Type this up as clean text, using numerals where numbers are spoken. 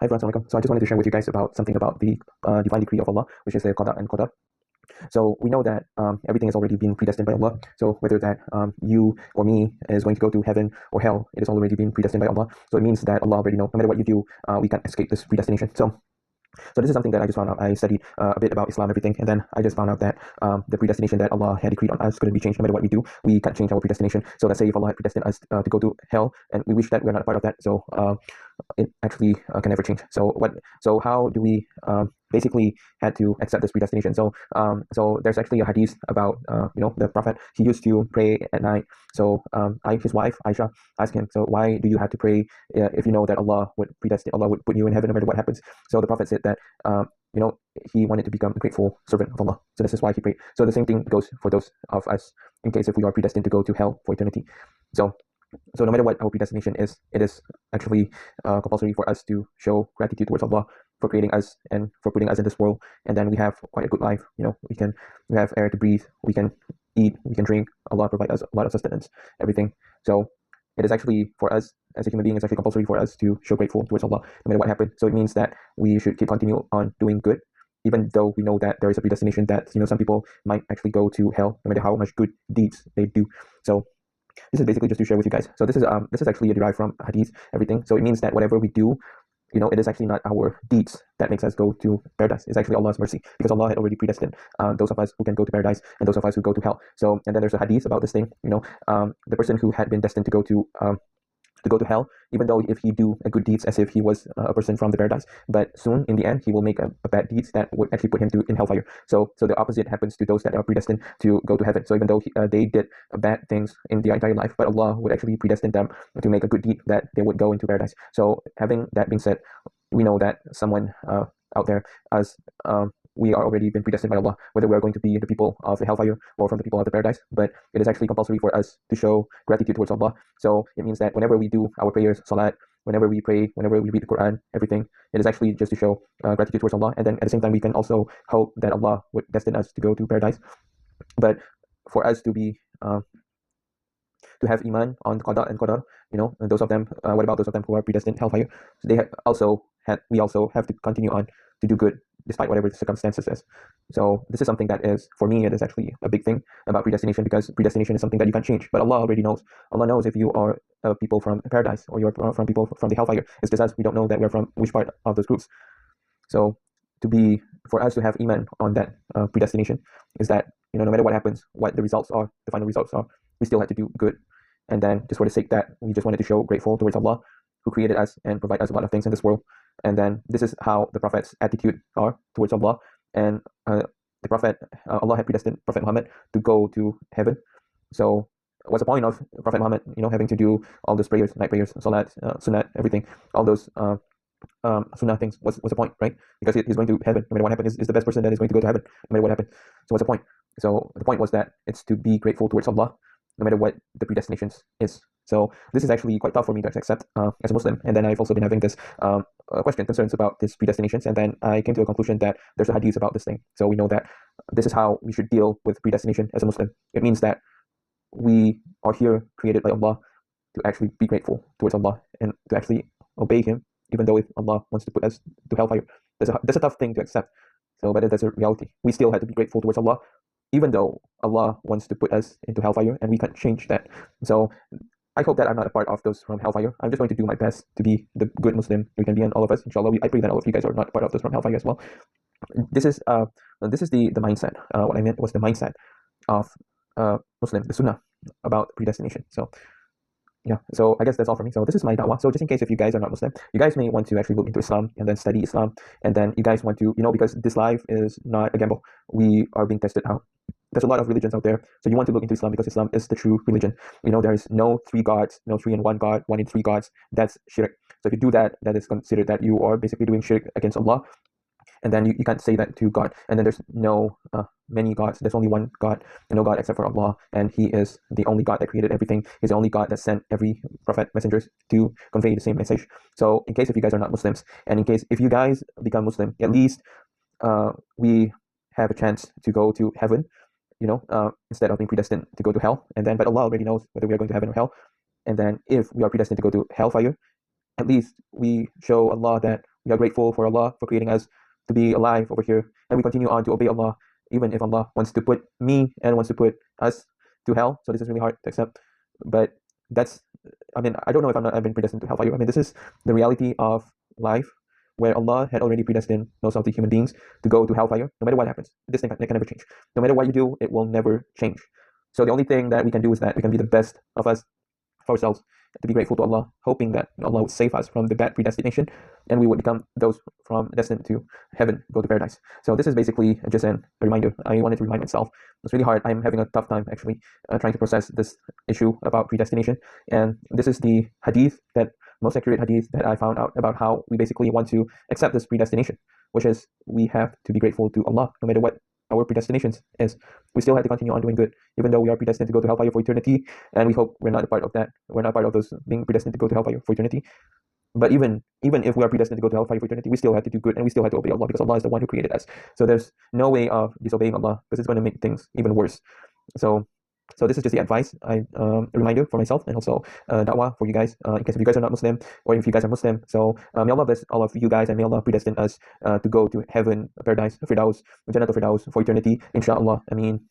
Hi everyone, Assalamualaikum. So I just wanted to share with you guys about something about the divine decree of Allah, which is the qada and qadar. So we know that everything has already been predestined by Allah. So whether that you or me is going to go to heaven or hell, it has already been predestined by Allah. So it means that Allah already knows no matter what you do, we can't escape this predestination. So this is something that I just found out. I studied a bit about Islam, everything, and then I just found out that the predestination that Allah had decreed on us couldn't be changed. No matter what we do, we can't change our predestination. So let's say if Allah had predestined us to go to hell, and we wish that we're not a part of that, so it actually can never change. So how do we basically had to accept this predestination? So there's actually a hadith about the Prophet. He used to pray at night. So his wife Aisha asked him, so why do you have to pray if you know that Allah would predestine, Allah would put you in heaven no matter what happens? So the Prophet said that he wanted to become a grateful servant of Allah. So this is why he prayed. So the same thing goes for those of us in case if we are predestined to go to hell for eternity. So no matter what our predestination is, it is actually compulsory for us to show gratitude towards Allah for creating us and for putting us in this world. And then we have quite a good life. We have air to breathe, we can eat, we can drink. Allah provides us a lot of sustenance, everything. So it is actually for us as a human being, it's actually compulsory for us to show grateful towards Allah no matter what happened. So it means that we should continue on doing good, even though we know that there is a predestination that some people might actually go to hell no matter how much good deeds they do. So this is basically just to share with you guys. So this is actually derived from hadith, everything. So it means that whatever we do, it is actually not our deeds that makes us go to paradise. It's actually Allah's mercy, because Allah had already predestined those of us who can go to paradise and those of us who go to hell. So, and then there's a hadith about this thing. The person who had been destined to go to hell, even though if he do a good deeds as if he was a person from the paradise, but soon in the end he will make a bad deeds that would actually put him in hellfire. So the opposite happens to those that are predestined to go to heaven. So even though they did bad things in their entire life, but Allah would actually predestine them to make a good deed that they would go into paradise. So having that being said, we know that someone out there, as we are already been predestined by Allah, whether we are going to be the people of the hellfire or from the people of the paradise. But it is actually compulsory for us to show gratitude towards Allah. So it means that whenever we do our prayers, salat, whenever we pray, whenever we read the Quran, everything, it is actually just to show gratitude towards Allah. And then at the same time, we can also hope that Allah would destine us to go to paradise. But for us to be to have iman on qada and qadar, and those of them, what about those of them who are predestined hellfire? So we also have to continue on to do good despite whatever the circumstances is. So this is something that is, for me, it is actually a big thing about predestination, because predestination is something that you can't change. But Allah already knows. Allah knows if you are people from paradise or you're from people from the hellfire. It's just us, we don't know that we're from which part of those groups. So for us to have iman on that predestination is that no matter what happens, what the results are, the final results are, we still have to do good. And then just for the sake that we just wanted to show grateful towards Allah who created us and provide us a lot of things in this world. And then this is how the Prophet's attitude are towards Allah. And the Prophet, Allah had predestined Prophet Muhammad to go to heaven. So what's the point of Prophet Muhammad having to do all those prayers, night prayers, salat, sunat, everything, all those sunnah things? What's the point, right? Because he's going to heaven no matter what happens. Is the best person that is going to go to heaven no matter what happens. So what's the point? So the point was that it's to be grateful towards Allah no matter what the predestination is. So this is actually quite tough for me to accept as a Muslim. And then I've also been having this concerns about this predestinations, and then I came to a conclusion that there's a hadith about this thing. So we know that this is how we should deal with predestination as a Muslim. It means that we are here created by Allah to actually be grateful towards Allah and to actually obey Him, even though if Allah wants to put us to hellfire. That's a tough thing to accept. So but that's a reality. We still have to be grateful towards Allah, even though Allah wants to put us into hellfire, and we can't change that. So I hope that I'm not a part of those from hellfire. I'm just going to do my best to be the good Muslim we can be, and all of us, inshallah. I pray that all of you guys are not part of those from hellfire as well. This is the mindset. What I meant was the mindset of Muslim, the Sunnah about predestination. So yeah, so I guess that's all for me. So this is my da'wah. So just in case if you guys are not Muslim, you guys may want to actually look into Islam and then study Islam, and then you guys want to, because this life is not a gamble. We are being tested out. There's a lot of religions out there, so you want to look into Islam because Islam is the true religion. There is no three gods, no three in one God, one in three gods. That's shirk. So if you do that, that is considered that you are basically doing shirk against Allah. And then you can't say that to God. And then there's no many gods. There's only one God, no God except for Allah. And He is the only God that created everything. He's the only God that sent every prophet, messengers to convey the same message. So in case if you guys are not Muslims, and in case if you guys become Muslim, at least we have a chance to go to heaven, instead of being predestined to go to hell. And then, but Allah already knows whether we are going to heaven or hell. And then if we are predestined to go to hellfire, at least we show Allah that We are grateful for Allah for creating us to be alive over here, and we continue on to obey Allah, even if Allah wants to put me and wants to put us to hell. So this is really hard to accept, but that's, I mean, I don't know if I've been predestined to hellfire. I mean, this is the reality of life, where Allah had already predestined most of the human beings to go to hellfire, no matter what happens. This thing can never change. No matter what you do, it will never change. So the only thing that we can do is that we can be the best of us for ourselves, to be grateful to Allah, hoping that Allah would save us from the bad predestination, and we would become those from destined to heaven, go to paradise. So this is basically just a reminder. I wanted to remind myself. It's really hard. I'm having a tough time actually trying to process this issue about predestination, and this is the hadith, that most accurate hadith that I found out about how we basically want to accept this predestination, which is we have to be grateful to Allah no matter what our predestinations is. We still have to continue on doing good, even though we are predestined to go to hellfire for eternity, and we hope we're not a part of that. We're not part of those being predestined to go to hellfire for eternity. But even if we are predestined to go to hellfire for eternity, we still have to do good, and we still have to obey Allah, because Allah is the one who created us. So there's no way of disobeying Allah, because it's going to make things even worse. So this is just the advice, a reminder for myself, and also da'wah for you guys, in case if you guys are not Muslim, or if you guys are Muslim. So may Allah bless all of you guys, and may Allah predestine us to go to heaven, paradise, Firdaus, Jannah Firdaus for eternity, inshallah. I mean,